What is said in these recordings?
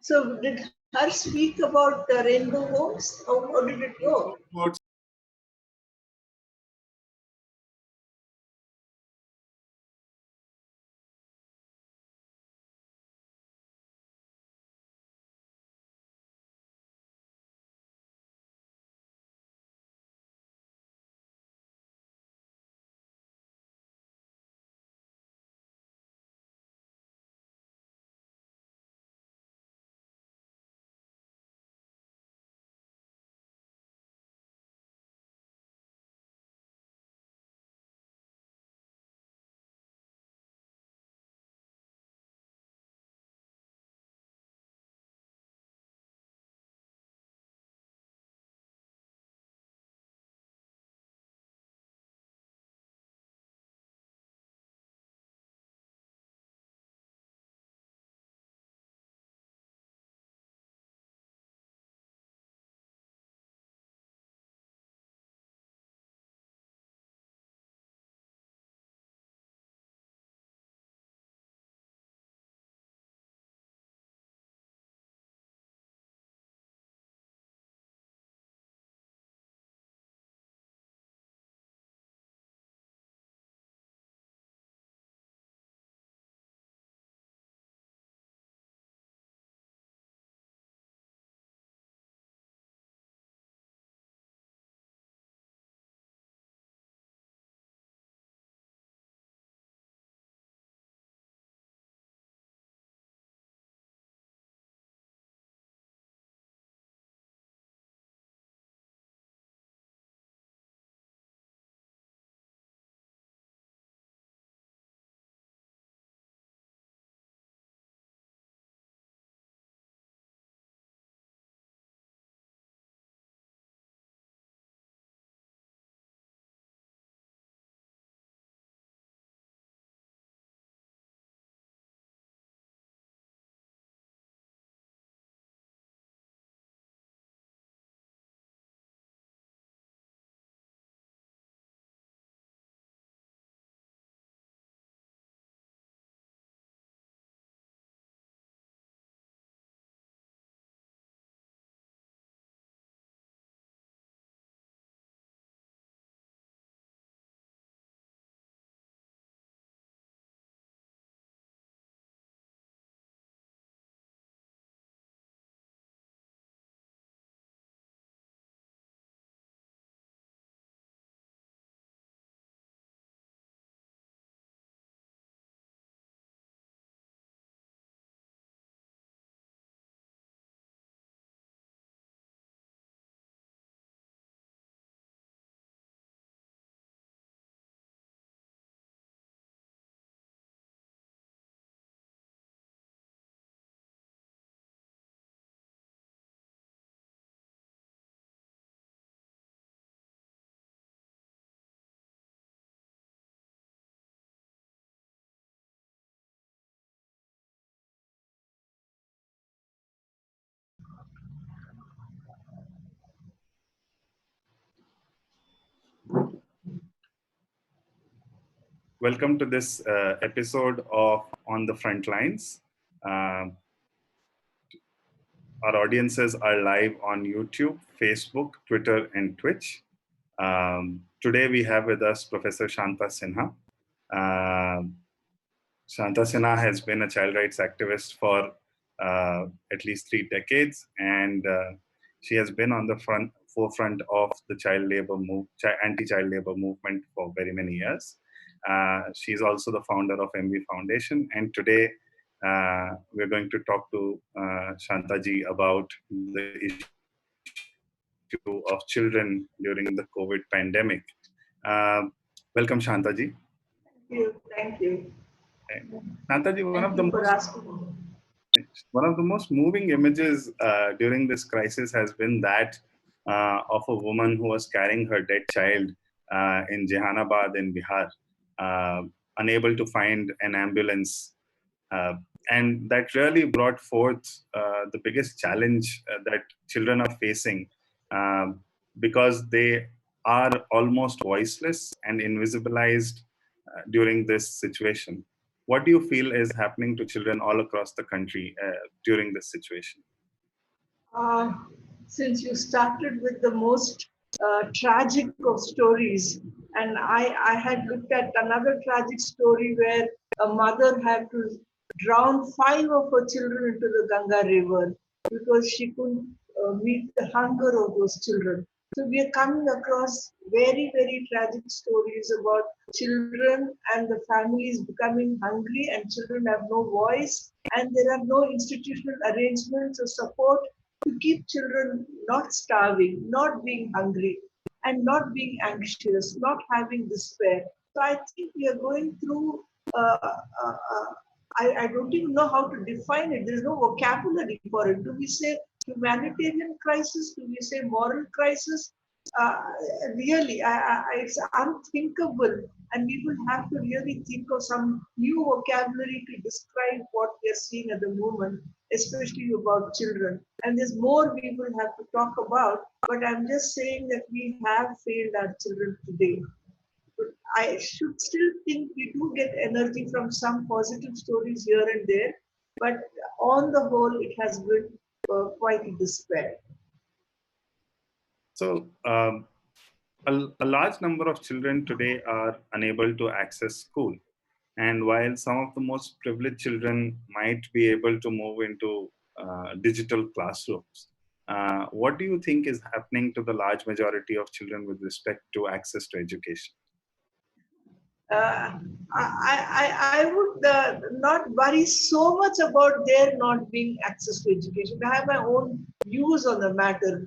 So did her speak about the rainbow homes? How did it go? Welcome to this episode of On the Front Lines. Um our audiences are live on YouTube, Facebook, Twitter, and Twitch. Today we have with us Professor Shantha Sinha. Um Shantha Sinha has been a child rights activist for at least 3 decades, and she has been on the forefront of the anti-child labor movement for very many years. She's also the founder of MV Foundation, and today we're going to talk to Shantha ji about the issue of children during the COVID pandemic. Welcome, Shantha ji. Thank you. Shantha ji, Thank you for asking. one of the most moving images during this crisis has been that of a woman who was carrying her dead child in Jehanabad in Bihar, unable to find an ambulance. And that really brought forth the biggest challenge that children are facing, because they are almost voiceless and invisibilized during this situation. what do you feel is happening to children all across the country during this situation? Uh, since you started with the most tragic of stories, and I had looked at another tragic story where a mother had to drown five of her children into the Ganga River because she couldn't meet the hunger of those children. So we are coming across very, very tragic stories about children and the families becoming hungry, and children have no voice, and there are no institutional arrangements or support to keep children not starving, not being hungry, and not being anxious, not having despair. So I think we are going through. I don't even know how to define it. There's no vocabulary for it. Do we say humanitarian crisis? Do we say moral crisis? Uh, Really, it's unthinkable, and we will have to really think of some new vocabulary to describe what we are seeing at the moment, especially about children. And there's more we will have to talk about, but I'm just saying that we have failed our children today. But I should still think we do get energy from some positive stories here and there, but on the whole, it has been quite a despair. So, a large number of children today are unable to access school. And while some of the most privileged children might be able to move into digital classrooms, what do you think is happening to the large majority of children with respect to access to education? uh, I would not worry so much about there not being access to education. I have my own views on the matter,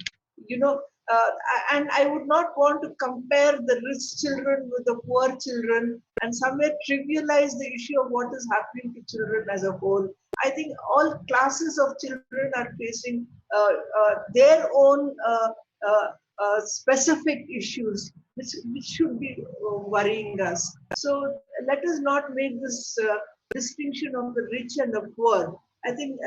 you know, uh, and I would not want to compare the rich children with the poor children and somewhere trivialize the issue of what is happening to children as a whole. I think all classes of children are facing their own specific issues which should be worrying us. So let us not make this distinction of the rich and the poor. I think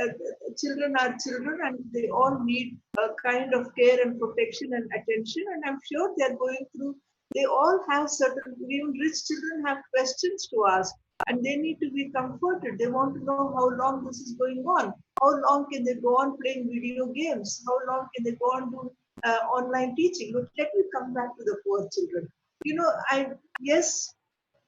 children are children and they all need a kind of care and protection and attention. And I'm sure they're going through, they all have certain, even rich children have questions to ask and they need to be comforted. They want to know how long this is going on. How long can they go on playing video games? How long can they go on doing online teaching? But let me come back to the poor children. Yes,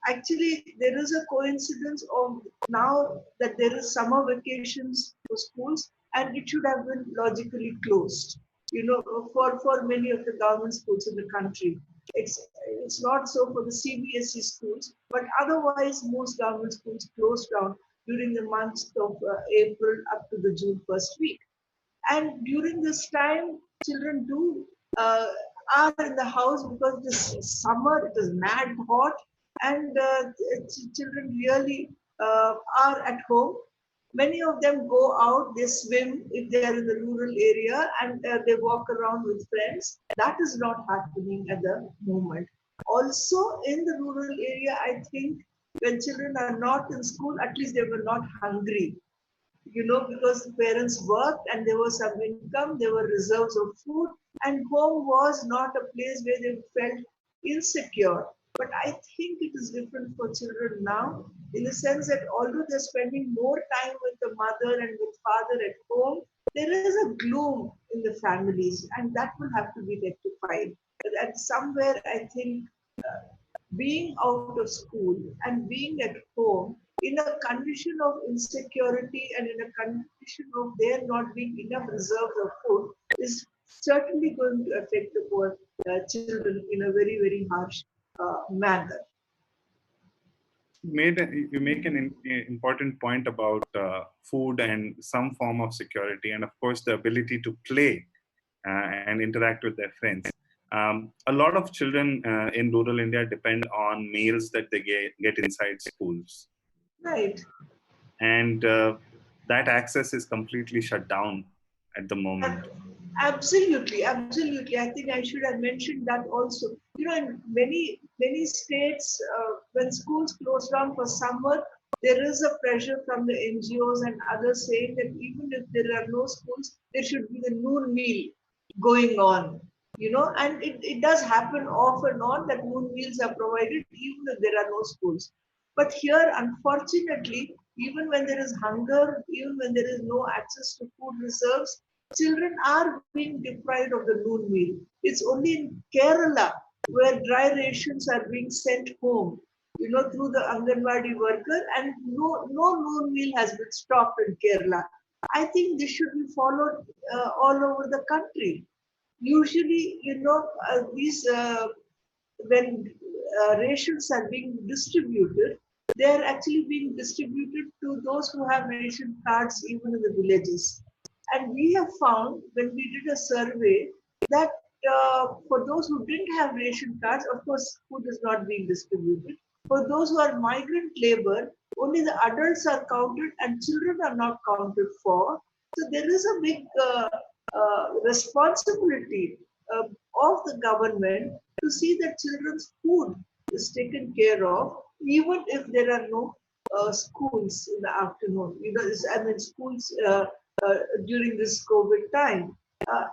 actually, there is a coincidence of now that there is summer vacations for schools, and it should have been logically closed. For many of the government schools in the country, it's not so for the CBSE schools, but otherwise most government schools closed down during the months of April up to the June first week. And during this time, children do uh, are in the house because this summer it is mad hot, and children really are at home. Many of them go out, they swim if they are in the rural area, and they walk around with friends. That is not happening at the moment. Also, in the rural area, I think when children are not in school, at least they were not hungry, because the parents worked and there was some income, there were reserves of food, and home was not a place where they felt insecure. But I think it is different for children now, in the sense that although they're spending more time with the mother and with father at home, there is a gloom in the families, and that will have to be rectified. And somewhere, I think being out of school and being at home in a condition of insecurity and in a condition of there not being enough reserves of food is certainly going to affect the poor children in a very, very harsh manner. You make an important point about food and some form of security, and of course the ability to play and interact with their friends. A lot of children in rural India depend on meals that they get inside schools, Right. and that access is completely shut down at the moment. Absolutely, absolutely. I think I should have mentioned that also. In many states, when schools close down for summer, there is a pressure from the NGOs and others saying that even if there are no schools, there should be the noon meal going on. And it does happen off and on that noon meals are provided even if there are no schools. But here, unfortunately, even when there is hunger, even when there is no access to food reserves, children are being deprived of the noon meal. It's only in Kerala where dry rations are being sent home, through the Anganwadi worker, and no noon meal has been stopped in Kerala. I think this should be followed all over the country. Usually, these when rations are being distributed, they are actually being distributed to those who have ration cards even in the villages. And we have found when we did a survey that for those who didn't have ration cards, of course, food is not being distributed. For those who are migrant labor, only the adults are counted and children are not counted for. So there is a big responsibility of the government to see that children's food is taken care of, even if there are no schools in the afternoon. I mean, schools during this COVID time.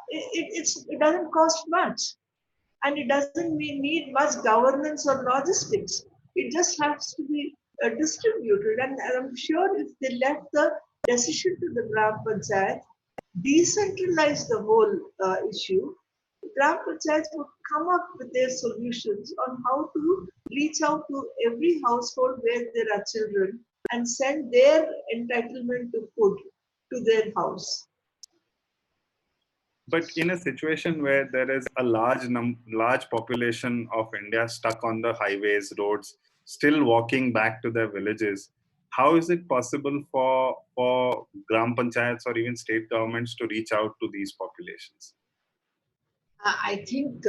It doesn't cost much, and it doesn't need much governance or logistics. It just has to be distributed. And I'm sure if they left the decision to the Gram Panchayat, decentralize the whole issue, Gram Panchayats would come up with their solutions on how to reach out to every household where there are children and send their entitlement to food to their house. But in a situation where there is a large population of India stuck on the highways, roads, still walking back to their villages, how is it possible for gram panchayats or even state governments to reach out to these populations? I think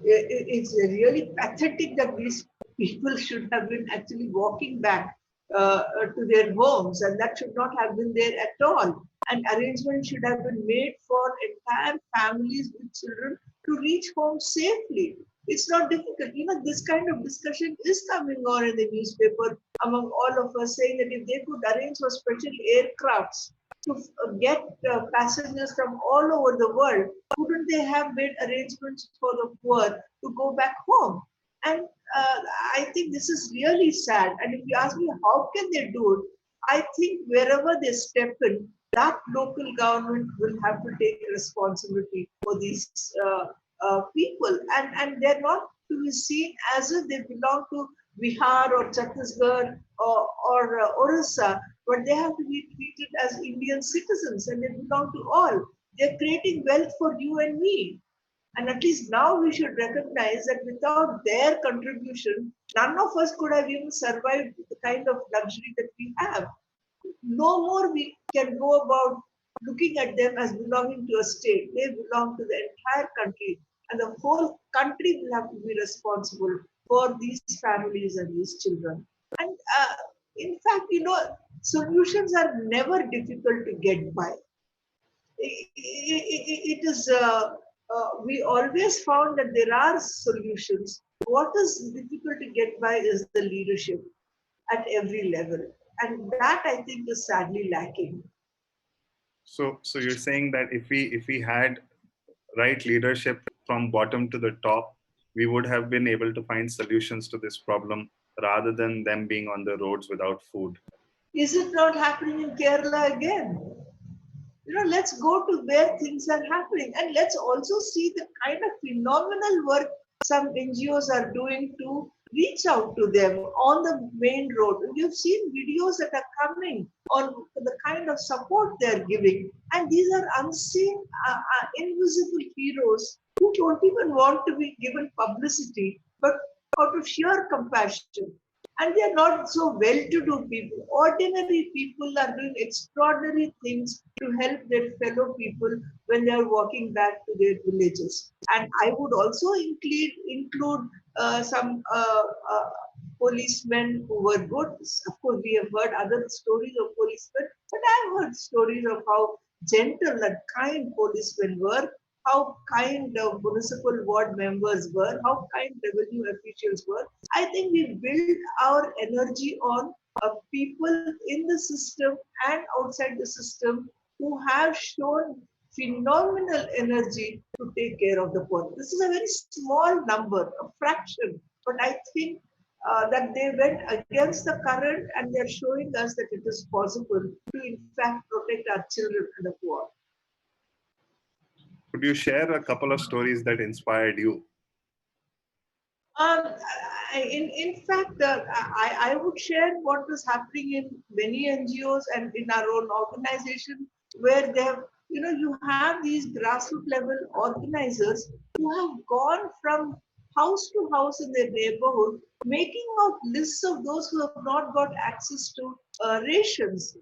it's really pathetic that these people should have been actually walking back to their homes, and that should not have been there at all. And arrangements should have been made for entire families with children to reach home safely. It's not difficult. This kind of discussion is coming on in the newspaper among all of us, saying that if they could arrange for special aircrafts to get passengers from all over the world, couldn't they have made arrangements for the poor to go back home? And I think this is really sad. And if you ask me how can they do it, I think wherever they step in, that local government will have to take responsibility for these people. And they're not to be seen as if they belong to Bihar or Chhattisgarh or Orissa, but they have to be treated as Indian citizens and they belong to all. They're creating wealth for you and me. And at least now we should recognize that without their contribution, none of us could have even survived the kind of luxury that we have. No more we can go about looking at them as belonging to a state. They belong to the entire country, and the whole country will have to be responsible for these families and these children. And in fact, solutions are never difficult to get by. It is, we always found that there are solutions. What is difficult to get by is the leadership at every level. And that I think is sadly lacking. So you're saying that if we had right leadership from bottom to the top, we would have been able to find solutions to this problem rather than them being on the roads without food. Is it not happening in Kerala again? Let's go to where things are happening, and let's also see the kind of phenomenal work some NGOs are doing to reach out to them on the main road. You've seen videos that are coming on the kind of support they're giving, and these are unseen, invisible heroes who don't even want to be given publicity, but out of sheer compassion. And they are not so well-to-do people. Ordinary people are doing extraordinary things to help their fellow people when they are walking back to their villages. And I would also include some policemen who were good. Of course, we have heard other stories of policemen, but I've heard stories of how gentle and kind policemen were, how kind municipal ward members were, how kind revenue officials were. I think we build our energy on people in the system and outside the system who have shown phenomenal energy to take care of the poor. This is a very small number, a fraction, but I think that they went against the current and they're showing us that it is possible to, in fact, protect our children and the poor. Could you share a couple of stories that inspired you? Um, in fact, I would share what is happening in many NGOs and in our own organization, where they have, you have these grassroots level organizers who have gone from house to house in their neighborhood, making out lists of those who have not got access to rations,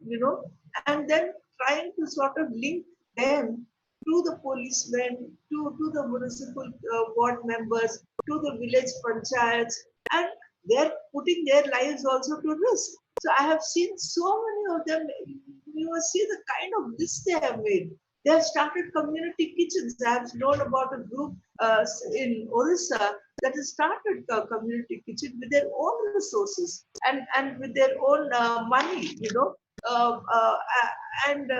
and then trying to sort of link them to the policemen, to the municipal ward members, to the village panchayats, and they're putting their lives also to risk. So I have seen so many of them. You will see the kind of list they have made. They have started community kitchens. I have known about a group in Orissa that has started a community kitchen with their own resources and with their own money, uh, uh, and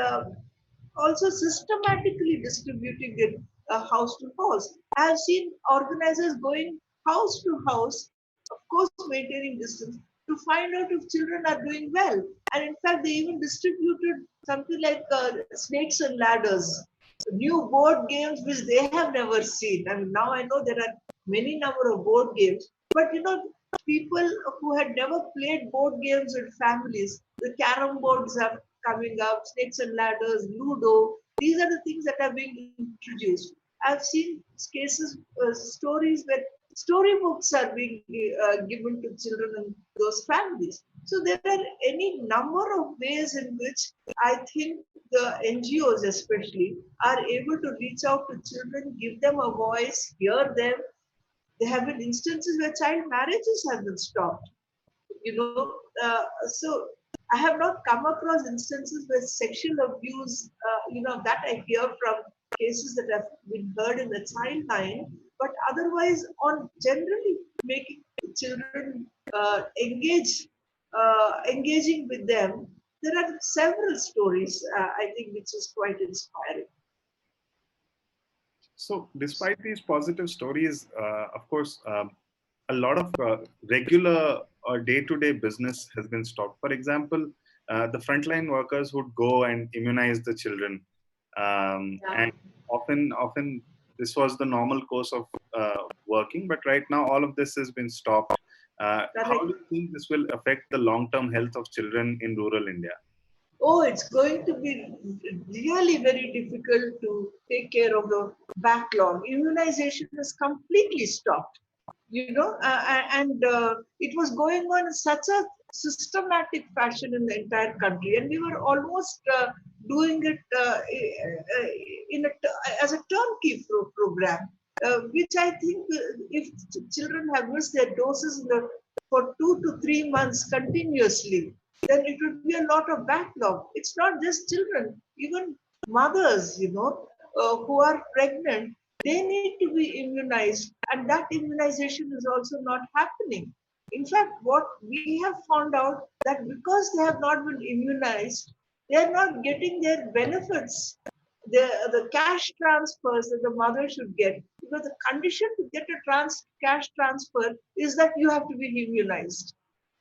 also systematically distributing it house to house. I have seen organizers going house to house, of course, maintaining distance, to find out if children are doing well. And in fact, they even distributed something like snakes and ladders, new board games which they have never seen. I mean, now I know there are many number of board games, but people who had never played board games with families, the carom boards are coming up, snakes and ladders, ludo. These are the things that are being introduced. I've seen cases, stories where storybooks are being given to children in those families. So there are any number of ways in which I think the NGOs especially are able to reach out to children, give them a voice, hear them. There have been instances where child marriages have been stopped. you know so I have not come across instances where sexual abuse, that I hear from cases that have been heard in the child line, but otherwise on generally making children engaging with them, there are several stories, I think, which is quite inspiring. So, despite these positive stories, of course, a lot of regular or day-to-day business has been stopped. For example, the frontline workers would go and immunize the children, Yeah, and often this was the normal course of working. But right now, all of this has been stopped. How correct. do you think this will affect the long-term health of children in rural India? Oh, it's going to be really very difficult to take care of the backlog. Immunization is completely stopped, and it was going on in such a systematic fashion in the entire country, and we were almost doing it as a turnkey program, which I think if children have missed their doses for 2 to 3 months continuously, then it would be a lot of backlog. It's not just children, even mothers, who are pregnant, they need to be immunized, and that immunization is also not happening. In fact, what we have found out that because they have not been immunized, they are not getting their benefits, the cash transfers that the mother should get. Because the condition to get a cash transfer is that you have to be immunized.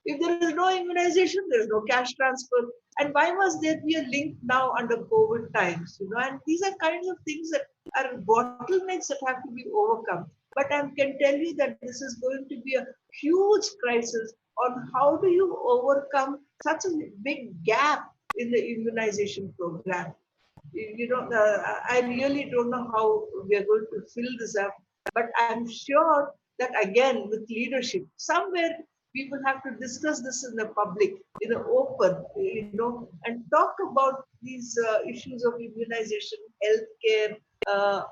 If there is no immunization, there is no cash transfer. And why must there be a link now under COVID times? And these are kinds of things that are bottlenecks that have to be overcome. But I can tell you that this is going to be a huge crisis on how do you overcome such a big gap in the immunization program. I really don't know how we are going to fill this up, but I'm sure that again with leadership, somewhere we will have to discuss this in the public, in the open, and talk about these issues of immunization, healthcare,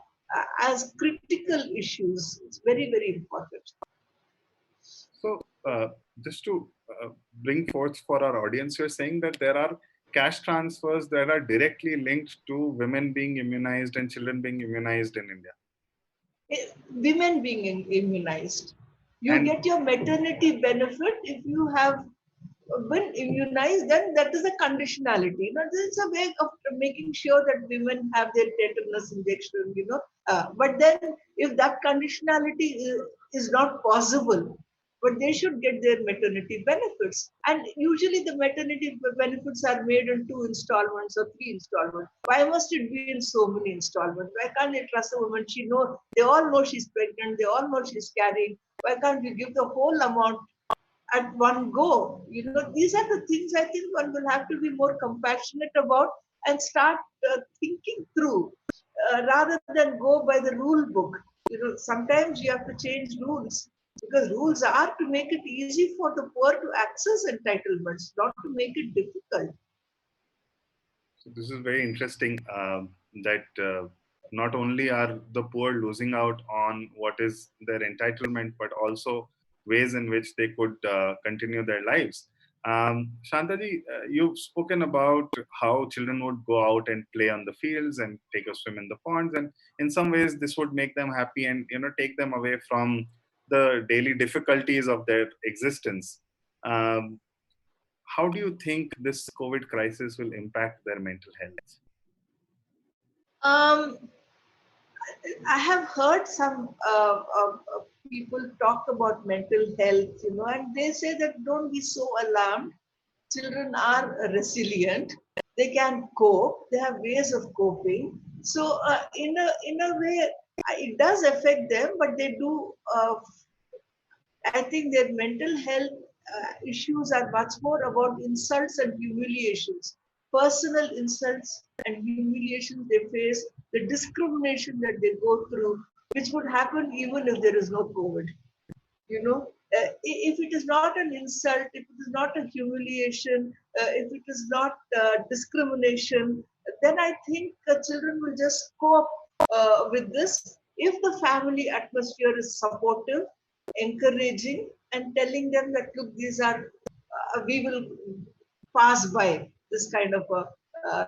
as critical issues. It's very, very important. So, just to bring forth for our audience, you're saying that there are cash transfers that are directly linked to women being immunized and children being immunized in India. Women being immunized. You And get your maternity benefit if you have been immunized, then that is a conditionality. This is a way of making sure that women have their tetanus injection, but then if that conditionality is not possible, but they should get their maternity benefits. And usually the maternity benefits are made in 2 installments or 3 installments. Why must it be in so many installments? Why can't they trust a woman? They all know she's pregnant, they all know she's carrying. Why can't you give the whole amount at one go? These are the things I think one will have to be more compassionate about and start thinking through rather than go by the rule book. Sometimes you have to change rules because rules are to make it easy for the poor to access entitlements, not to make it difficult. So this is very interesting that not only are the poor losing out on what is their entitlement, but also ways in which they could continue their lives. Shantaji, you've spoken about how children would go out and play on the fields and take a swim in the ponds, and in some ways this would make them happy and take them away from the daily difficulties of their existence. Um, how do you think this COVID crisis will impact their mental health? Um, I have heard some people talk about mental health, and they say that don't be so alarmed. Children are resilient. They can cope. They have ways of coping. So, in a way, it does affect them, but they do. I think their mental health issues are much more about insults and humiliations, personal insults and humiliations they face, the discrimination that they go through, which would happen even if there is no COVID. If it is not an insult, if it is not a humiliation, if it is not discrimination, then I think children will just cope with this if the family atmosphere is supportive, encouraging, and telling them that look, these are we will pass by this kind of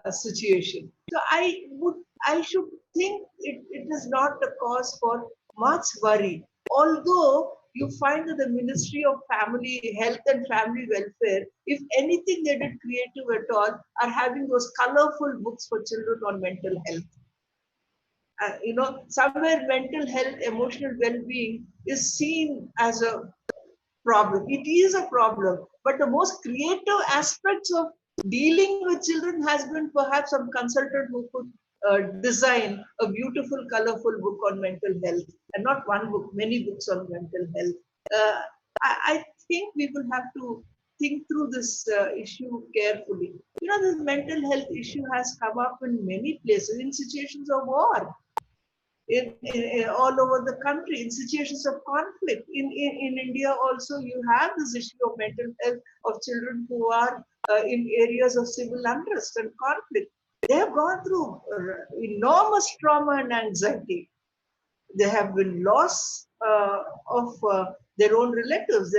a situation. So I should think it is not a cause for much worry. Although you find that the Ministry of Family Health and Family Welfare, if anything they did creative at all, are having those colorful books for children on mental health. Somewhere mental health, emotional well-being is seen as a problem. It is a problem, but the most creative aspects of dealing with children has been perhaps some consultant who could design a beautiful, colorful book on mental health, and not one book, many books on mental health. Uh, I think we will have to think through this issue carefully. This mental health issue has come up in many places in situations of war in all over the country, in situations of conflict. In India also, you have this issue of mental health of children who are in areas of civil unrest and conflict. They have gone through enormous trauma and anxiety. There have been loss of their own relatives.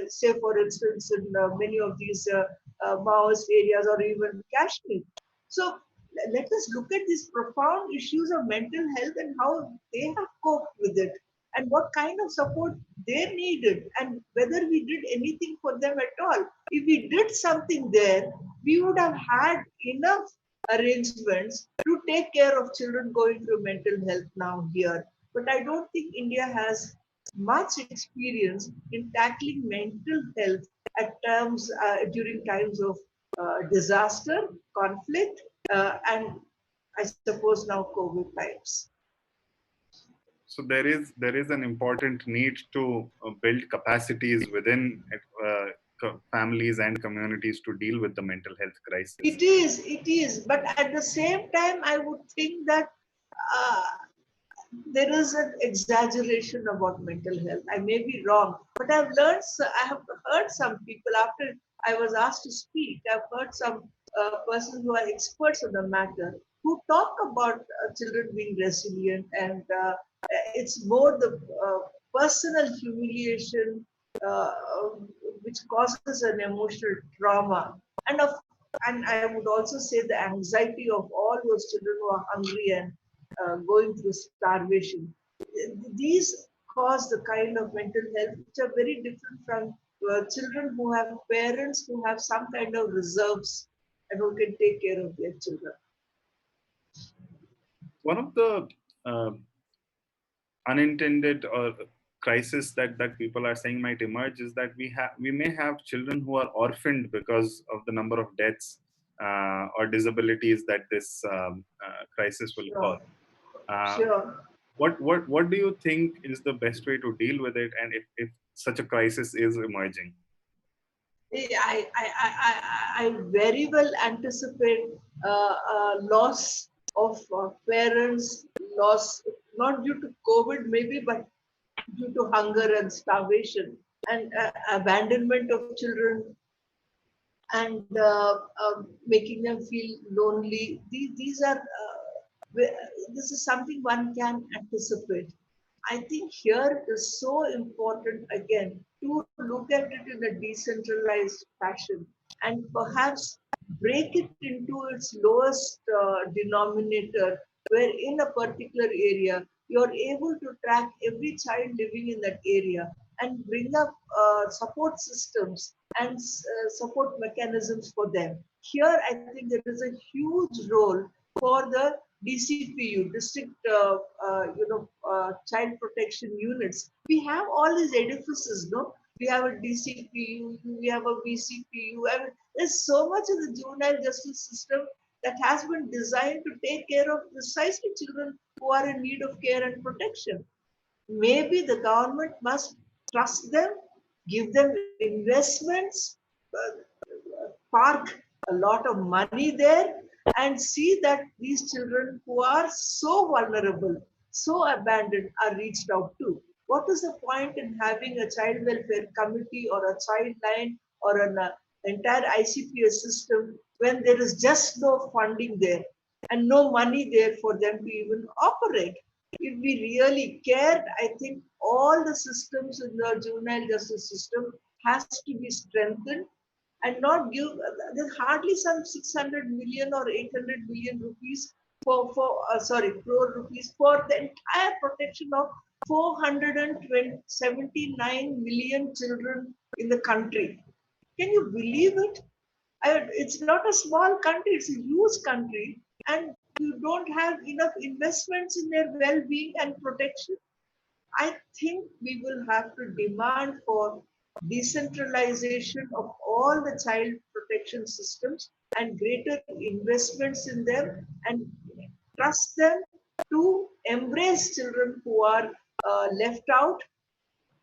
Say, for instance, in many of these Maoist areas or even Kashmir. So let us look at these profound issues of mental health and how they have coped with it and what kind of support they needed and whether we did anything for them at all. If we did something there, we would have had enough arrangements to take care of children going through mental health now here. But I don't think India has much experience in tackling mental health at terms during times of disaster, conflict, and I suppose now COVID times. So there is an important need to build capacities within families and communities to deal with the mental health crisis. It is. But at the same time, I would think that uh, there is an exaggeration about mental health. I may be wrong, but I have heard some people after I was asked to speak. I've heard some persons who are experts on the matter who talk about children being resilient, and it's more the personal humiliation uh, which causes an emotional trauma, and of and I would also say the anxiety of all those children who are hungry and going through starvation. These cause the kind of mental health which are very different from children who have parents who have some kind of reserves and who can take care of their children. One of the unintended or crisis that people are saying might emerge is that we may have children who are orphaned because of the number of deaths or disabilities that this crisis will cause. Sure. Uh, Sure. what do you think is the best way to deal with it, and if such a crisis is emerging? I very well anticipate loss of parents, loss not due to COVID maybe, but due to hunger and starvation and abandonment of children and making them feel lonely. These are this is something one can anticipate. I think here it is so important again to look at it in a decentralized fashion and perhaps break it into its lowest denominator, where in a particular area you're able to track every child living in that area and bring up support systems and support mechanisms for them. Here, I think there is a huge role for the DCPU, district, child protection units. We have all these edifices, no? We have a DCPU, we have a VCPU. I mean, there's so much of the juvenile justice system that has been designed to take care of precisely children who are in need of care and protection. Maybe the government must trust them, give them investments, park a lot of money there, and see that these children who are so vulnerable, so abandoned, are reached out to. What is the point in having a child welfare committee or a child line or an entire ICPS system when there is just no funding there and no money there for them to even operate? If we really cared, I think all the systems in the juvenile justice system has to be strengthened and not give. There's hardly some 600 million or 800 million rupees for crore rupees for the entire protection of 479 million children in the country. Can you believe it? It's not a small country, it's a huge country, and you don't have enough investments in their well-being and protection. I think we will have to demand for decentralization of all the child protection systems and greater investments in them and trust them to embrace children who are left out.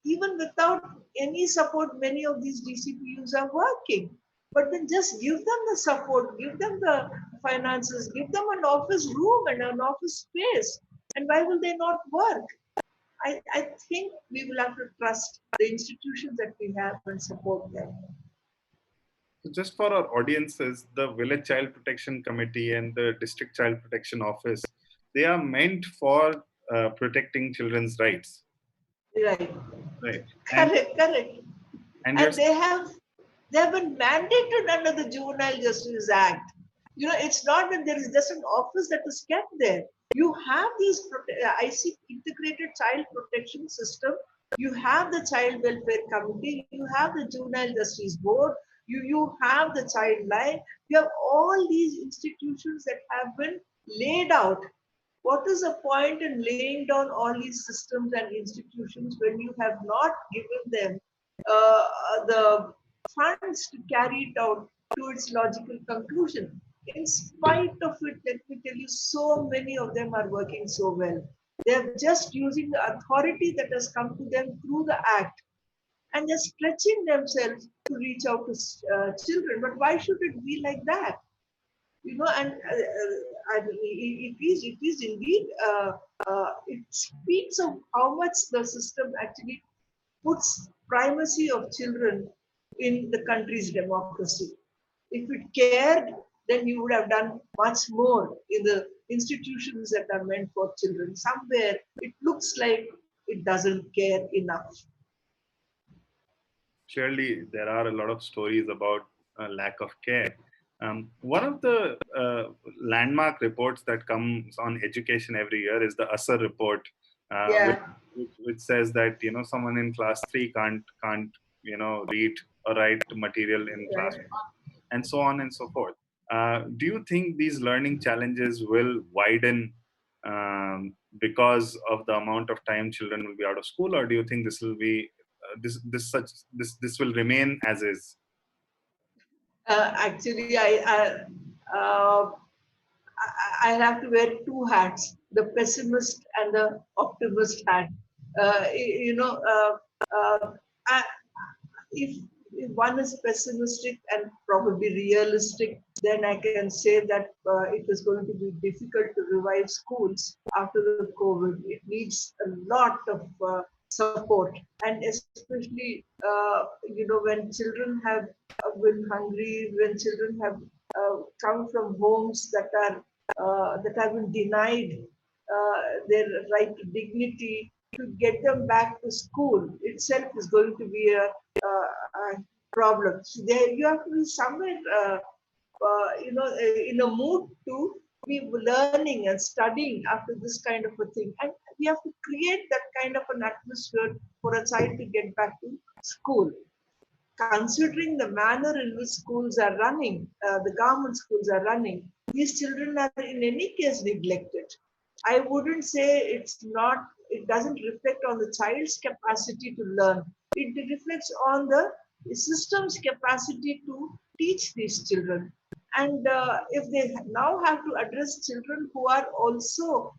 Even without any support, many of these DCPUs are working. But then just give them the support, give them the finances, give them an office room and an office space. And why will they not work? I think we will have to trust the institutions that we have and support them. So just for our audiences, the Village Child Protection Committee and the District Child Protection Office, they are meant for protecting children's rights. Right. Right. Correct. And And they have been mandated under the Juvenile Justice Act. It's not that there is just an office that is kept there. You have these IC integrated child protection system. You have the child welfare committee. You have the juvenile justice board. You have the child line. You have all these institutions that have been laid out. What is the point in laying down all these systems and institutions when you have not given them the funds to carry it out to its logical conclusion? In spite of it, let me tell you, so many of them are working so well. They're just using the authority that has come to them through the act and they're stretching themselves to reach out to children. But why should it be like that? It is indeed, it speaks of how much the system actually puts primacy of children in the country's democracy. If it cared, then you would have done much more in the institutions that are meant for children. Somewhere it looks like it doesn't care enough. surely there are a lot of stories about lack of care. One of the landmark reports that comes on education every year is the ASER report, Yeah, which says that someone in class 3 can't read or write material in class right. 1, and so on and so forth. Do you think these learning challenges will widen because of the amount of time children will be out of school, or do you think this will be this will remain as is? Actually, uh, I have to wear two hats: the pessimist and the optimist hat. You know, I, if one is pessimistic and probably realistic, then I can say that it is going to be difficult to revive schools after the COVID. It needs a lot of support, and especially when children have been hungry, when children have come from homes that have been denied their right to dignity, to get them back to school itself is going to be a problem. So there, you have to be somewhere, in a mood to be learning and studying after this kind of a thing, and we have to create that kind of an atmosphere for a child to get back to school. Considering the manner in which schools are running, the government schools are running, these children are in any case neglected. I wouldn't say it doesn't reflect on the child's capacity to learn. It reflects on the system's capacity to teach these children. And if they now have to address children who are also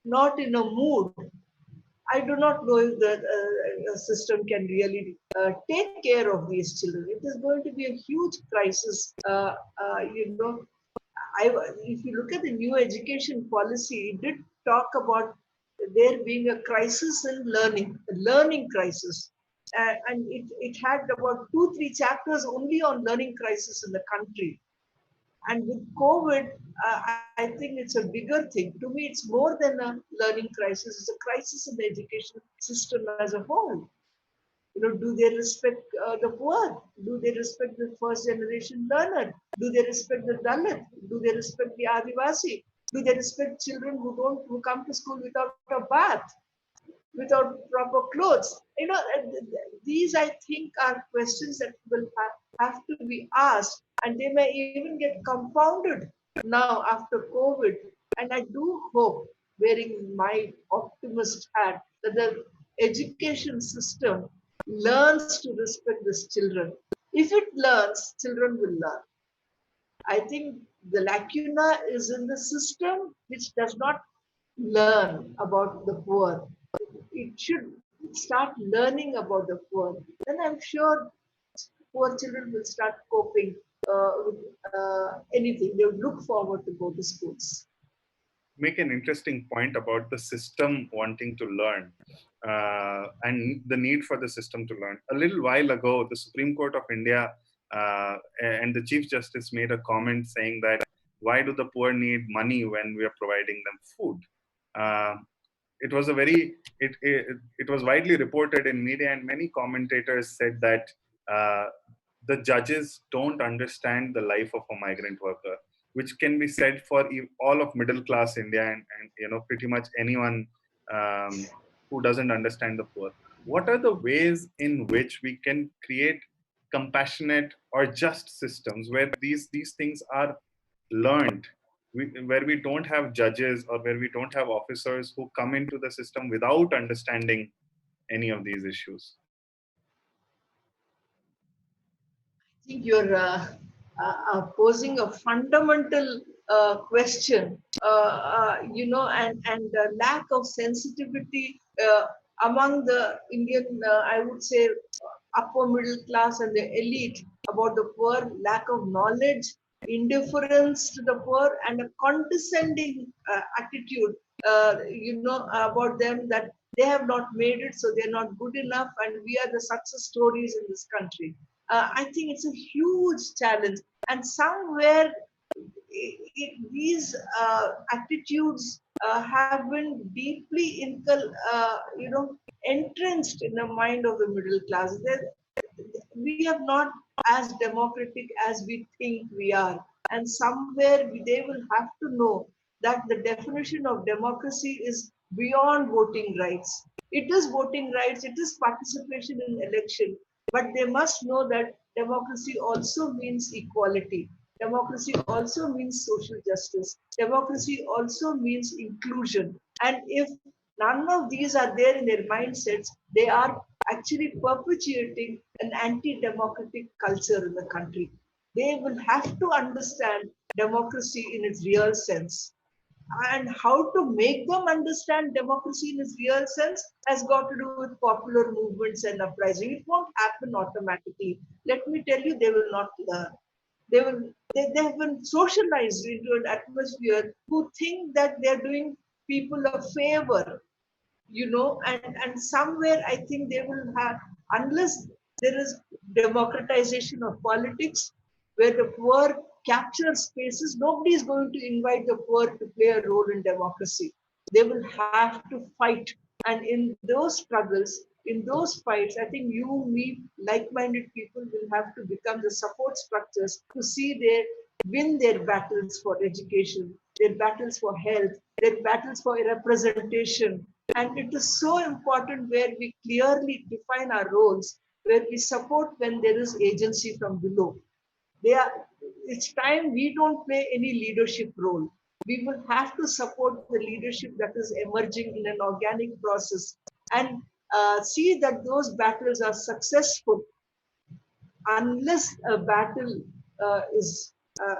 not in a mood, I do not know if the system can really take care of these children. It is going to be a huge crisis. If you look at the new education policy, it did talk about there being a crisis in learning, a learning crisis. And it had about 2, 3 chapters only on learning crisis in the country. And with COVID, I think it's a bigger thing. To me, it's more than a learning crisis. It's a crisis in the education system as a whole. Do they respect the poor? Do they respect the first generation learner? Do they respect the Dalit? Do they respect the Adivasi? Do they respect children who come to school without a bath, without proper clothes? These I think are questions that will have to be asked, and they may even get compounded now after COVID. And I do hope, wearing my optimist hat, that the education system learns to respect these children. If it learns, children will learn. I think the lacuna is in the system which does not learn about the poor. It should start learning about the poor. Then I'm sure poor children will start coping with anything. They would look forward to go to schools. Make an interesting point about the system wanting to learn and the need for the system to learn. A little while ago, the Supreme Court of India and the Chief Justice made a comment saying that why do the poor need money when we are providing them food? Uh, it was a very it was widely reported in media, and many commentators said that uh, the judges don't understand the life of a migrant worker, which can be said for all of middle class India, and pretty much anyone who doesn't understand the poor. What are the ways in which we can create compassionate or just systems where these things are learned, where we don't have judges or where we don't have officers who come into the system without understanding any of these issues? I think you're posing a fundamental question, and lack of sensitivity among the Indian, I would say, upper middle class and the elite about the poor, lack of knowledge, indifference to the poor, and a condescending attitude, about them, that they have not made it, so they're not good enough, and we are the success stories in this country. I think it's a huge challenge, and somewhere these attitudes have been deeply entrenched in the mind of the middle class. We are not as democratic as we think we are, and somewhere they will have to know that the definition of democracy is beyond voting rights. It is voting rights, it is participation in election, but they must know that democracy also means equality. Democracy also means social justice. Democracy also means inclusion. And if none of these are there in their mindsets, they are actually perpetuating an anti-democratic culture in the country. They will have to understand democracy in its real sense. And how to make them understand democracy in its real sense has got to do with popular movements and uprising. It won't happen automatically. Let me tell you, they will not learn. They have been socialized into an atmosphere who think that they're doing people a favor, and somewhere I think they will have, unless there is democratization of politics where the poor capture spaces, nobody is going to invite the poor to play a role in democracy. They will have to fight, and in those struggles, in those fights, I think you, me, like-minded people will have to become the support structures to see they win their battles for education, their battles for health, their battles for representation. And it is so important where we clearly define our roles, where we support when there is agency from below. They are, it's time we don't play any leadership role. We will have to support the leadership that is emerging in an organic process, and see that those battles are successful. Unless a battle is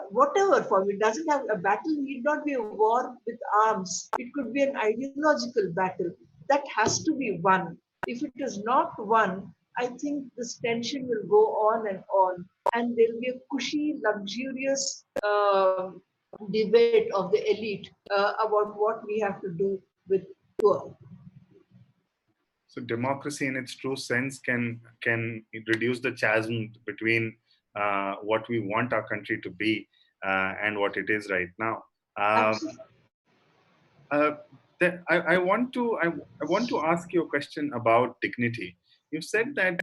whatever form, it doesn't have, a battle need not be a war with arms. It could be an ideological battle that has to be won. If it is not won, I think this tension will go on, and there will be a cushy, luxurious debate of the elite about what we have to do with poor. So democracy in its true sense can reduce the chasm between what we want our country to be and what it is right now. Um, Absolutely. uh, I want to ask you a question about dignity. You said that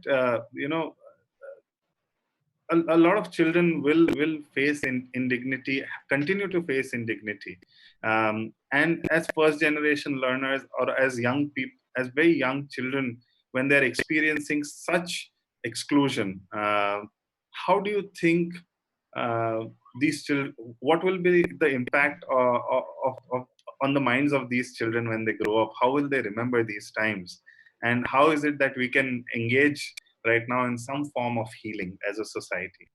a lot of children will face indignity, continue to face indignity, and as first generation learners or as young people, as very young children, when they're experiencing such exclusion, how do you think uh, these children? What will be the impact of on the minds of these children when they grow up? How will they remember these times? And how is it that we can engage right now in some form of healing as a society?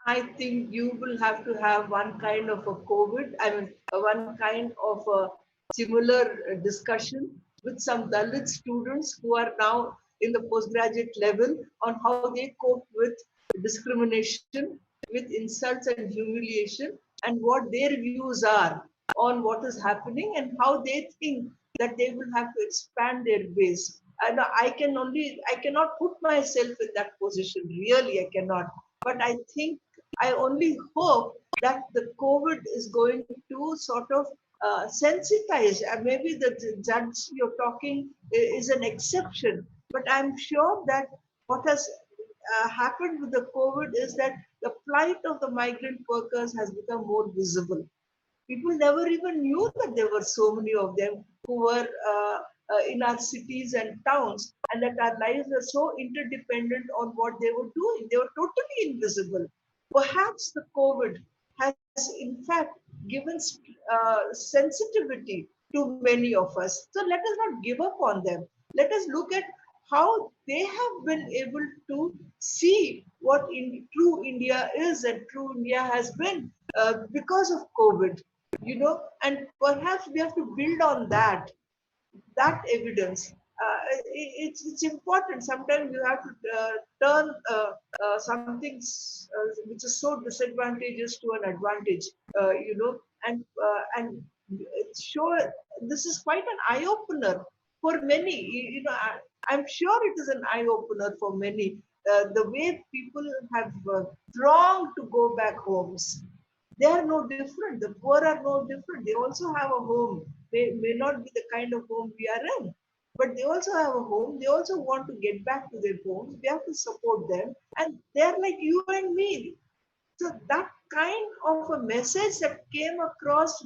I think you will have to have one kind of a COVID, I mean, one kind of a similar discussion with some Dalit students who are now in the postgraduate level on how they cope with discrimination, with insults and humiliation, and what their views are on what is happening and how they think that they will have to expand their base. And I cannot put myself in that position. Really, I cannot. But I only hope that the COVID is going to sort of sensitize. Maybe the judge you're talking is an exception, but I'm sure that what has happened with the COVID is that the plight of the migrant workers has become more visible. People never even knew that there were so many of them who were in our cities and towns, and that our lives were so interdependent on what they were doing. They were totally invisible. Perhaps the COVID has, in fact, given sensitivity to many of us. So let us not give up on them. Let us look at how they have been able to see what true India is and true India has been because of COVID, and perhaps we have to build on that evidence. It's important. Sometimes you have to turn something which is so disadvantageous to an advantage, and show this is quite an eye opener for many. I'm sure it is an eye opener for many. The way people have thronged to go back homes, they are no different. The poor are no different. They also have a home. They may not be the kind of home we are in, but they also have a home. They also want to get back to their homes. We have to support them. And they're like you and me. So that kind of a message that came across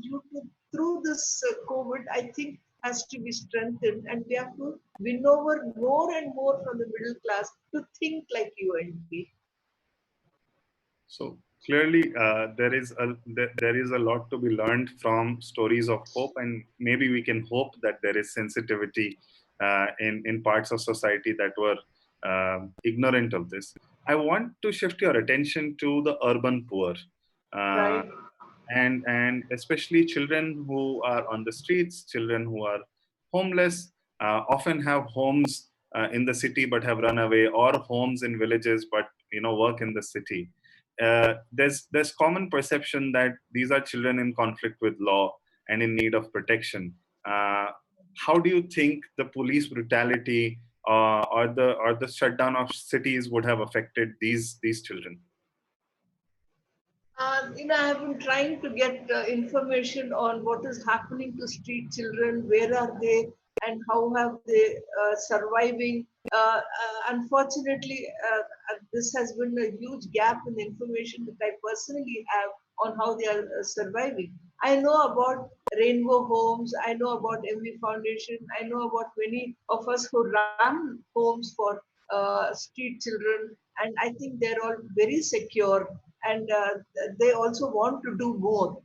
through this COVID, I think, has to be strengthened, and we have to win over more and more from the middle class to think like you and me. So clearly there is a lot to be learned from stories of hope, and maybe we can hope that there is sensitivity in parts of society that were ignorant of this. I want to shift your attention to the urban poor. Uh, Right. and especially children who are on the streets, children who are homeless, often have homes in the city but have run away, or homes in villages but work in the city. There's common perception that these are children in conflict with law and in need of protection. Uh, how do you think the police brutality or the shutdown of cities would have affected these children? I have been trying to get information on what is happening to street children, where are they, and how have they surviving. Unfortunately, this has been a huge gap in the information that I personally have on how they are surviving. I know about Rainbow Homes, I know about MV Foundation, I know about many of us who run homes for street children, and I think they're all very secure, and they also want to do more.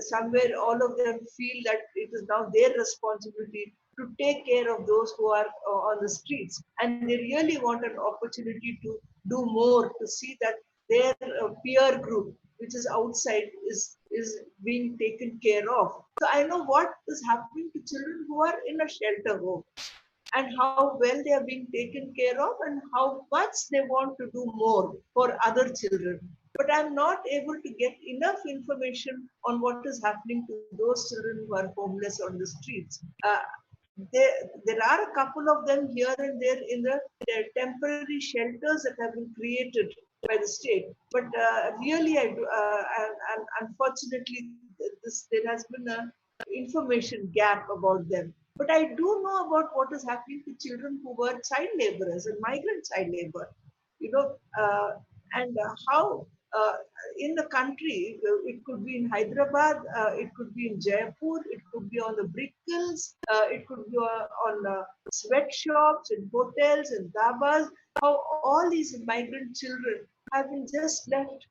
Somewhere all of them feel that it is now their responsibility to take care of those who are on the streets, and they really want an opportunity to do more, to see that their peer group, which is outside, is being taken care of. So I know what is happening to children who are in a shelter home, and how well they are being taken care of, and how much they want to do more for other children. But I'm not able to get enough information on what is happening to those children who are homeless on the streets. There, there are a couple of them here and there in the temporary shelters that have been created by the state. But really, and unfortunately, there has been a information gap about them. But I do know about what is happening to children who were child laborers and migrant child labor. You know, and how in the country, it could be in Hyderabad, it could be in Jaipur, it could be on the brick kilns, it could be on sweatshops, in hotels, in dhabas, how all these migrant children have been just left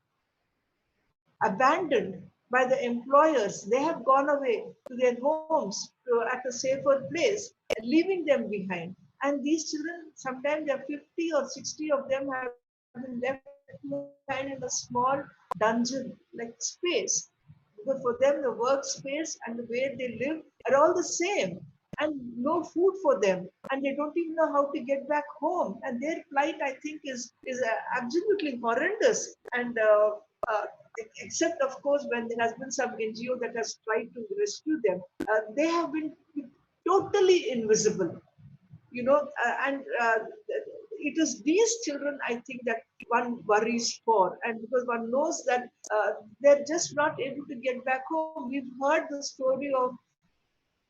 abandoned by the employers. They have gone away to their homes at a safer place, leaving them behind. And these children, sometimes there are 50 or 60 of them, have been left behind in a small dungeon like space. Because for them, the workspace and the way they live are all the same, and no food for them, and they don't even know how to get back home. And their plight, I think, is absolutely horrendous. And except, of course, when there has been some NGO that has tried to rescue them, they have been totally invisible. And it is these children, I think, that one worries for, and because one knows that they're just not able to get back home. We've heard the story of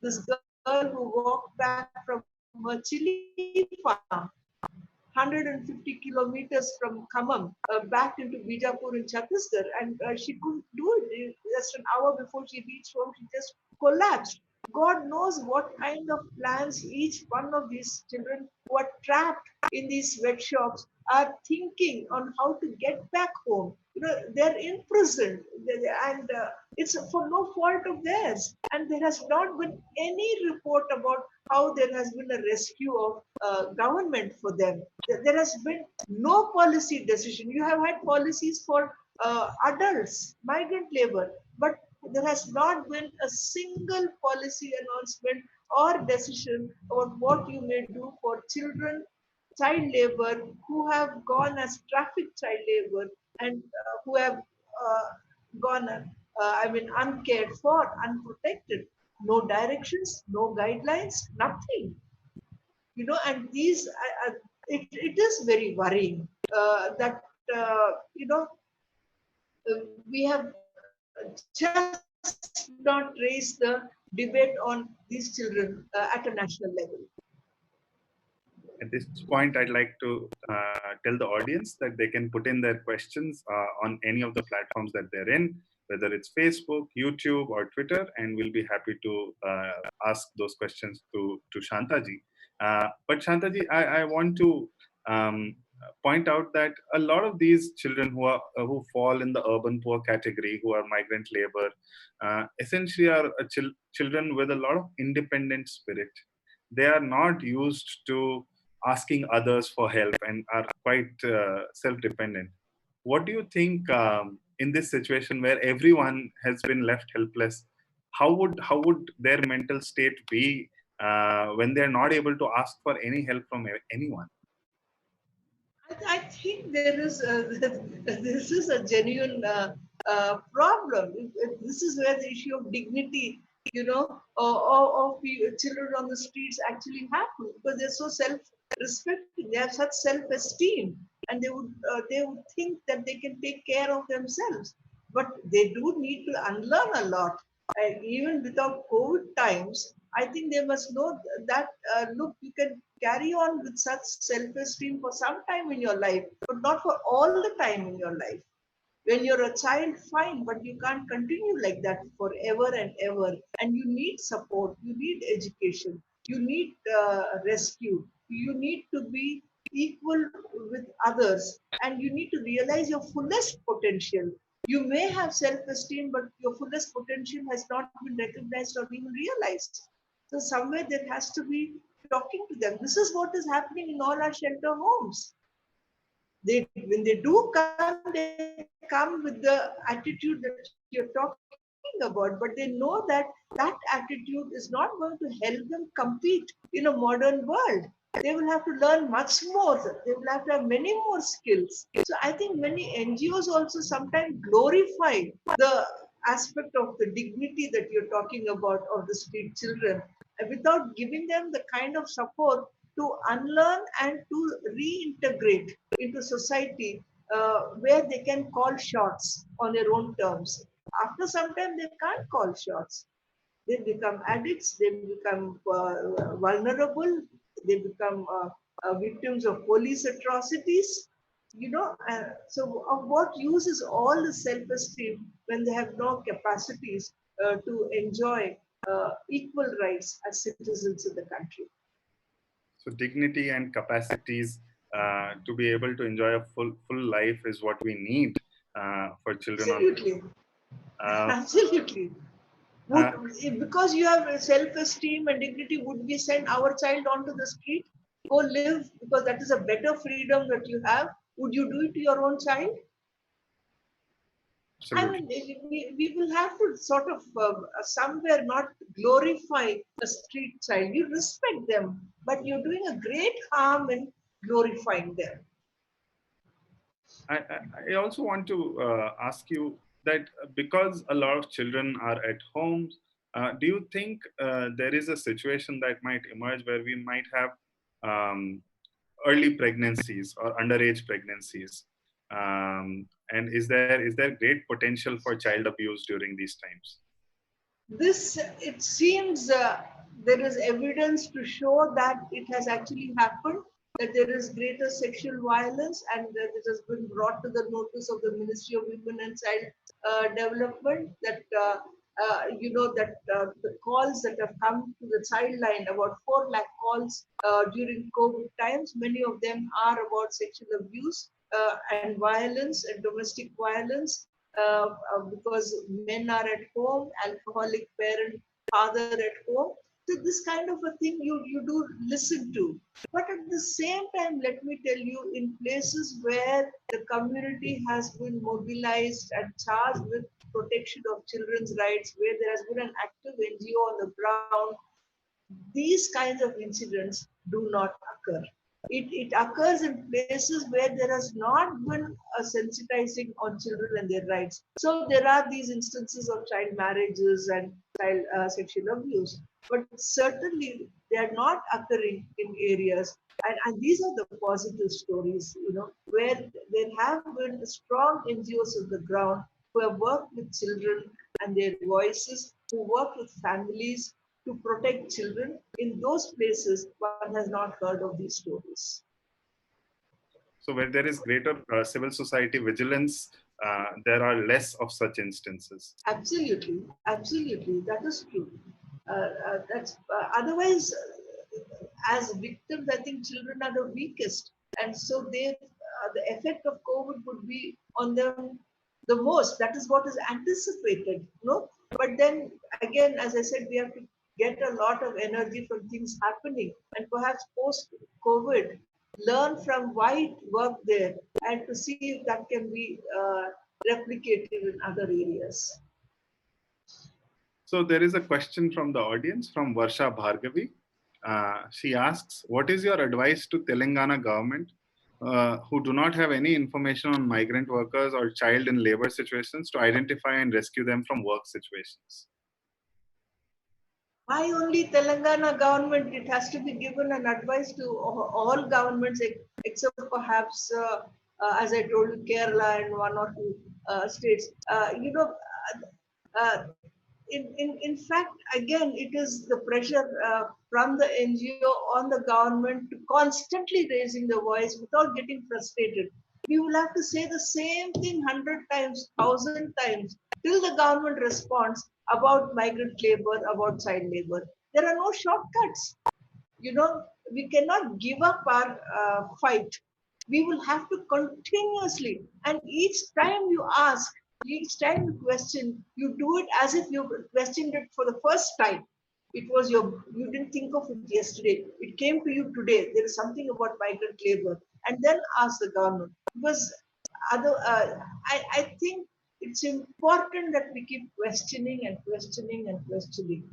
this girl who walked back from her chili farm 150 kilometers from Khammam, back into Bijapur in Chhattisgarh, and she couldn't do it. Just an hour before she reached home, she just collapsed. God knows what kind of plans each one of these children who are trapped in these sweatshops are thinking on how to get back home. They're imprisoned, and it's for no fault of theirs. And there has not been any report about how there has been a rescue of government for them. There has been no policy decision. You have had policies for adults, migrant labor, but there has not been a single policy announcement or decision about what you may do for children, child labor, who have gone as traffic child labor, and who have gone, uncared for, unprotected. No directions, no guidelines, nothing. And these, it is very worrying that, we have just not raised the debate on these children at a national level. At this point, I'd like to tell the audience that they can put in their questions on any of the platforms that they're in, whether it's Facebook, YouTube, or Twitter, and we'll be happy to ask those questions to Shantha ji. But Shantha ji, I want to point out that a lot of these children who fall in the urban poor category, who are migrant labor, essentially are children with a lot of independent spirit. They are not used to asking others for help and are quite self-dependent. What do you think, in this situation where everyone has been left helpless? How would their mental state be when they're not able to ask for any help from anyone? I think there is this is a genuine problem. This is where the issue of dignity, of children on the streets actually happen, because they're so self-respecting. They have such self-esteem, and they would think that they can take care of themselves. But they do need to unlearn a lot. And even without COVID times, I think they must know that look, you can carry on with such self-esteem for some time in your life, but not for all the time in your life. When you're a child, fine, but you can't continue like that forever and ever. And you need support, you need education, you need rescue, you need to be equal with others, and you need to realize your fullest potential. You may have self-esteem, but your fullest potential has not been recognized or even realized. So somewhere there has to be talking to them. This is what is happening in all our shelter homes. When they do come, they come with the attitude that you're talking about, but they know that that attitude is not going to help them compete in a modern world. They will have to learn much more. They will have to have many more skills. So I think many NGOs also sometimes glorify the aspect of the dignity that you're talking about of the street children, without giving them the kind of support to unlearn and to reintegrate into society, where they can call shots on their own terms. After some time, they can't call shots. They become addicts, they become vulnerable, they become victims of police atrocities. So of what use is all the self-esteem when they have no capacities to enjoy equal rights as citizens in the country? So dignity and capacities to be able to enjoy a full life is what we need for children on. Absolutely. Uh, Absolutely. uh, Because you have self-esteem and dignity, would we send our child onto the street? Go live, because that is a better freedom that you have. Would you do it to your own child? I Absolutely. mean, we will have to sort of somewhere not glorify a street child. You respect them, but you're doing a great harm in glorifying them. I also want to ask you that because a lot of children are at home, do you think there is a situation that might emerge where we might have um, early pregnancies or underage pregnancies? And is there great potential for child abuse during these times? This, it seems, there is evidence to show that it has actually happened, that there is greater sexual violence, and that it has been brought to the notice of the Ministry of Women and Child Development, that the calls that have come to the child line, about 4 lakh calls during COVID times, many of them are about sexual abuse and violence and domestic violence, because men are at home, alcoholic parent, father at home. So this kind of a thing you do listen to. But at the same time, let me tell you, in places where the community has been mobilized and charged with protection of children's rights, where there has been an active NGO on the ground, these kinds of incidents do not occur. It occurs in places where there has not been a sensitizing on children and their rights. So there are these instances of child marriages and child sexual abuse, but certainly they are not occurring in areas. And these are the positive stories, where there have been strong NGOs on the ground who have worked with children and their voices, who work with families to protect children. In those places, one has not heard of these stories. So where there is greater civil society vigilance, there are less of such instances. Absolutely, absolutely, that is true. That's otherwise, as victims, I think children are the weakest. and so the effect of COVID would be on them the most. That is what is anticipated, But then again, as I said, we have to get a lot of energy from things happening, and perhaps post COVID, learn from why it worked there, and to see if that can be replicated in other areas. So there is a question from the audience from Varsha Bhargavi. She asks, what is your advice to Telangana government who do not have any information on migrant workers or child in labor situations to identify and rescue them from work situations? Why only Telangana government? It has to be given an advice to all governments except perhaps, as I told you, Kerala and one or two states. Uh, in fact, again, it is the pressure from the NGO on the government to constantly raising the voice without getting frustrated. We will have to say the same thing 100 times, 1,000 times till the government responds about migrant labor, about child labor. There are no shortcuts. We cannot give up our fight. We will have to continuously, and each time you ask, each time you question, you do it as if you questioned it for the first time. You didn't think of it yesterday. It came to you today. There is something about migrant labor, and then ask the government. Because I think it's important that we keep questioning and questioning and questioning.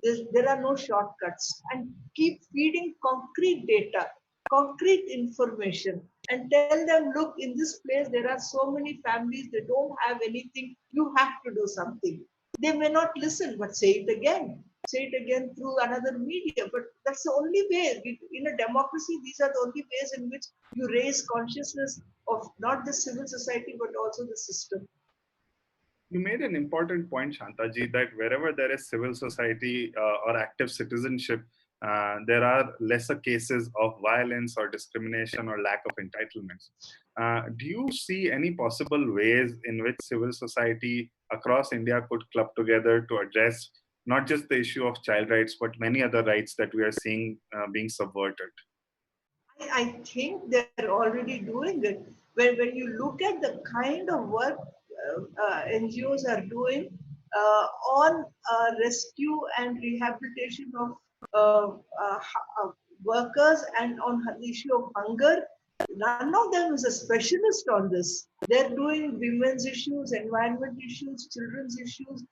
There are no shortcuts, and keep feeding concrete data, concrete information, and tell them, look, in this place there are so many families, they don't have anything, you have to do something. They may not listen, but say it again. Say it again through another media. But that's the only way. In a democracy, these are the only ways in which you raise consciousness of not just civil society, but also the system. You made an important point, Shantaji, that wherever there is civil society or active citizenship, there are lesser cases of violence or discrimination or lack of entitlements. Do you see any possible ways in which civil society across India could club together to address not just the issue of child rights, but many other rights that we are seeing being subverted? I think they're already doing it. When you look at the kind of work NGOs are doing on rescue and rehabilitation of workers, and on the issue of hunger, none of them is a specialist on this. They're doing women's issues, environment issues, children's issues,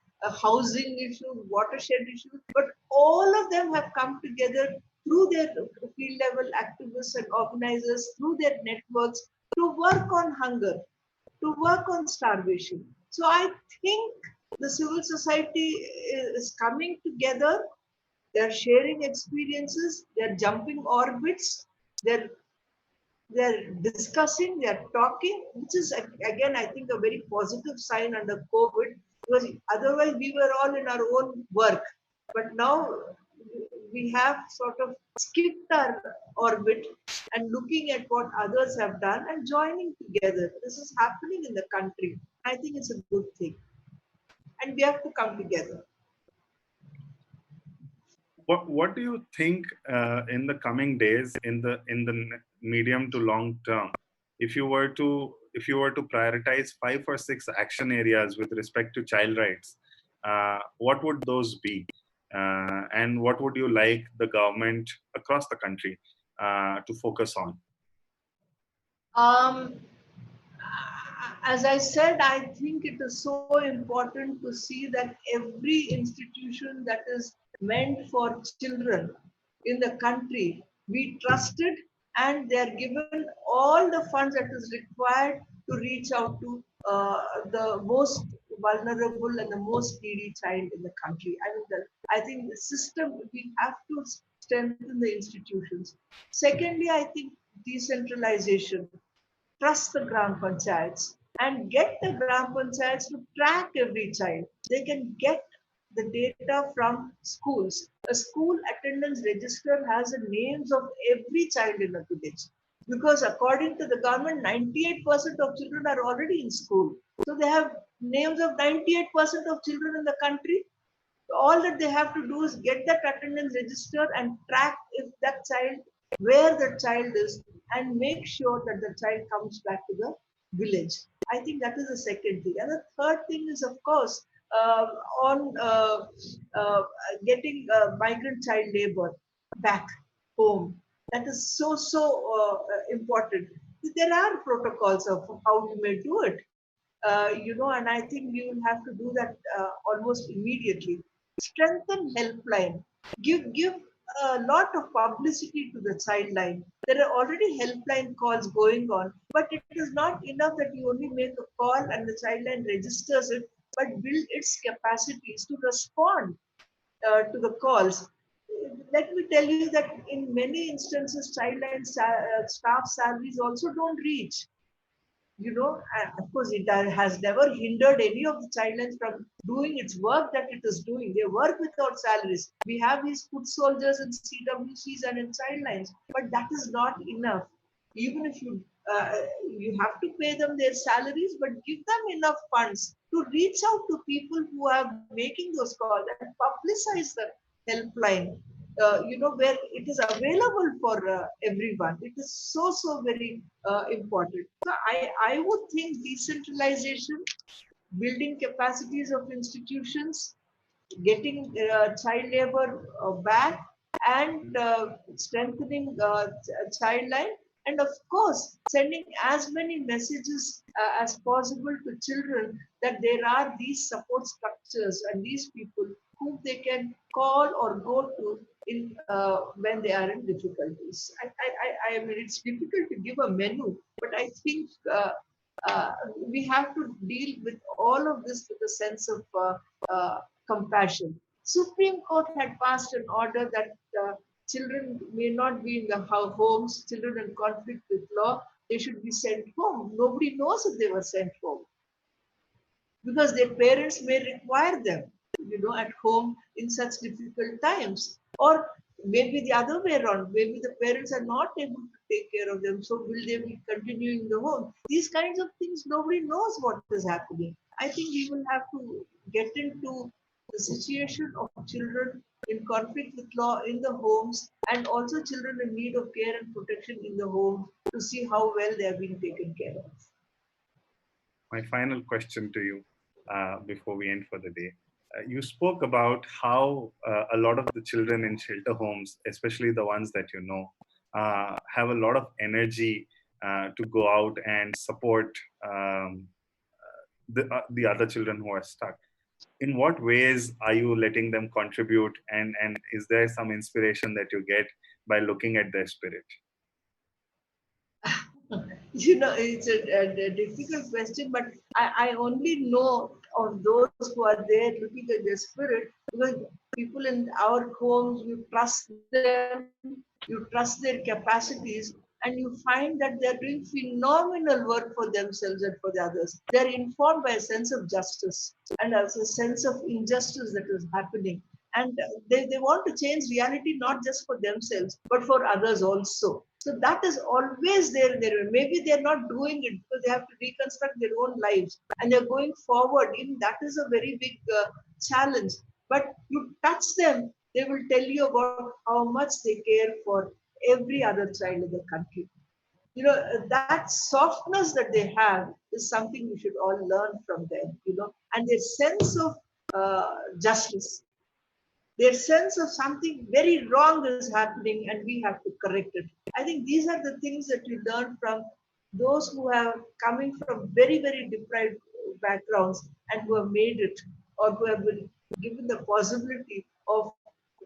housing issues, watershed issues, but all of them have come together through their field level activists and organizers, through their networks, to work on hunger, to work on starvation. So I think the civil society is coming together. They're sharing experiences. They're jumping orbits. They're they're discussing. They're talking, which is again I think a very positive sign under COVID, because otherwise we were all in our own work, but now we have sort of skipped our orbit and looking at what others have done and joining together. This is happening in the country. I think it's a good thing. And we have to come together. What do you think in the coming days, in the medium to long term, if you were to prioritize 5 or 6 action areas with respect to child rights, what would those be, and what would you like the government across the country to focus on? Um, as I said, I think it is so important to see that every institution that is meant for children in the country be trusted, and they are given all the funds that is required to reach out to the most vulnerable and the most needy child in the country. I think the system, we have to strengthen the institutions. Secondly, I think decentralization. Trust the gram panchayats and get the gram panchayats to track every child. They can get the data from schools. A school attendance register has the names of every child in a village, because according to the government, 98% of children are already in school. So they have names of 98% of children in the country. All that they have to do is get that attendance register and track if that child, where that child is, and make sure that the child comes back to the village. I think that is the second thing. And the third thing is, of course, uh, on uh, getting migrant child labor back home. That is important. There are protocols of how you may do it, and I think we will have to do that almost immediately. Strengthen helpline. Give a lot of publicity to the child line. There are already helpline calls going on, but it is not enough that you only make a call and the child line registers it, but build its capacities to respond to the calls. Let me tell you that in many instances, child line staff salaries also don't reach. Of course, it has never hindered any of the childlines from doing its work that it is doing. They work without salaries. We have these foot soldiers in CWCs and in childlines, but that is not enough. Even if you have to pay them their salaries, but give them enough funds to reach out to people who are making those calls and publicize the helpline. Where it is available for everyone. It is so very important. So I would think decentralization, building capacities of institutions, getting child labor back, and strengthening child line, and of course sending as many messages as possible to children that there are these support structures and these people whom they can call or go to in when they are in difficulties. I mean, it's difficult to give a menu, but I think uh, we have to deal with all of this with a sense of compassion. Supreme Court had passed an order that children may not be in the homes, children in conflict with law, they should be sent home. Nobody knows if they were sent home because their parents may require them, at home in such difficult times. Or maybe the other way around, maybe the parents are not able to take care of them, so will they be continuing the home? These kinds of things, nobody knows what is happening. I think we will have to get into the situation of children in conflict with law in the homes, and also children in need of care and protection in the home, to see how well they are being taken care of. My final question to you before we end for the day. You spoke about how a lot of the children in shelter homes, especially the ones that you know, have a lot of energy to go out and support the other children who are stuck. In what ways are you letting them contribute, and is there some inspiration that you get by looking at their spirit? It's a difficult question, but I only know of those who are there looking at their spirit, because people in our homes, you trust them, you trust their capacities, and you find that they're doing phenomenal work for themselves and for the others. They're informed by a sense of justice and also a sense of injustice that is happening. And they want to change reality not just for themselves, but for others also. So that is always there. Maybe they're not doing it because they have to reconstruct their own lives and they're going forward. Even that is a very big challenge. But you touch them, they will tell you about how much they care for every other child in the country. That softness that they have is something we should all learn from them, and their sense of justice, their sense of something very wrong is happening and we have to correct it. I think these are the things that you learn from those who have coming from very, very deprived backgrounds and who have made it, or who have been given the possibility of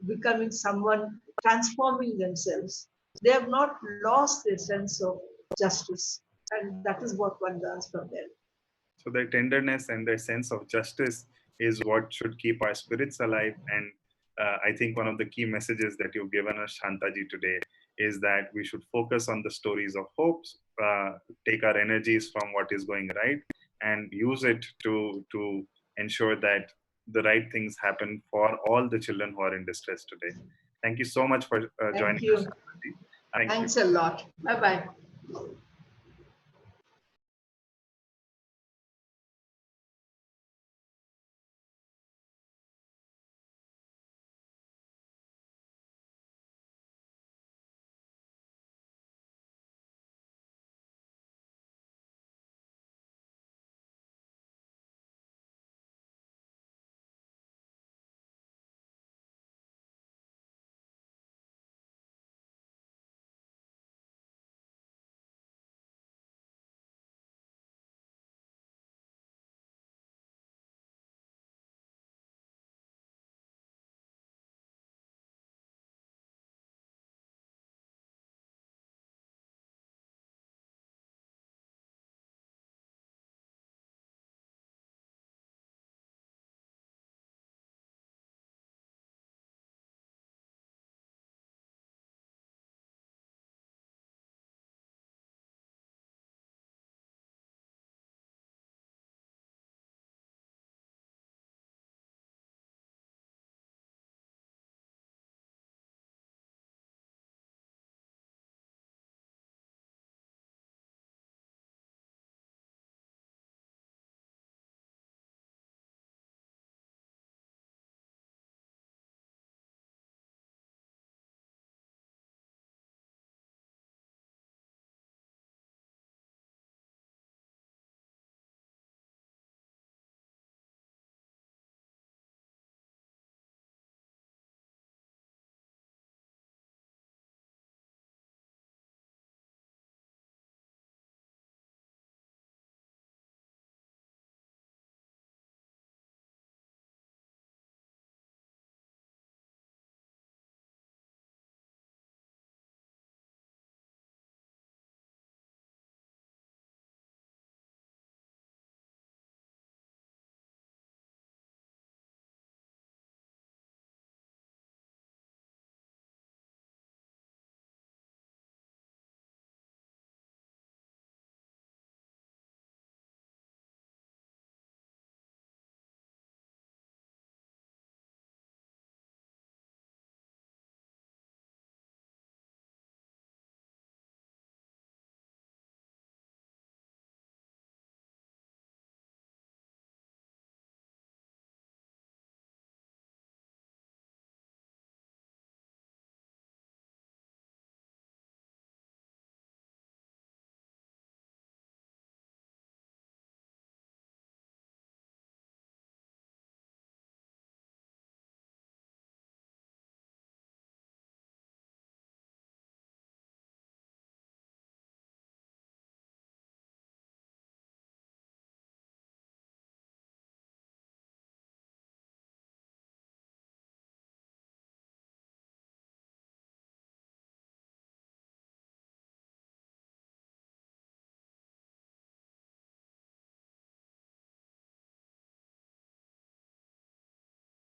becoming someone, transforming themselves. They have not lost their sense of justice. And that is what one learns from them. So their tenderness and their sense of justice is what should keep our spirits alive. And I think one of the key messages that you've given us, Shantaji, today is that we should focus on the stories of hope, take our energies from what is going right, and use it to ensure that the right things happen for all the children who are in distress today. Thank you so much for joining us, Shantaji. Thanks a lot. Bye bye.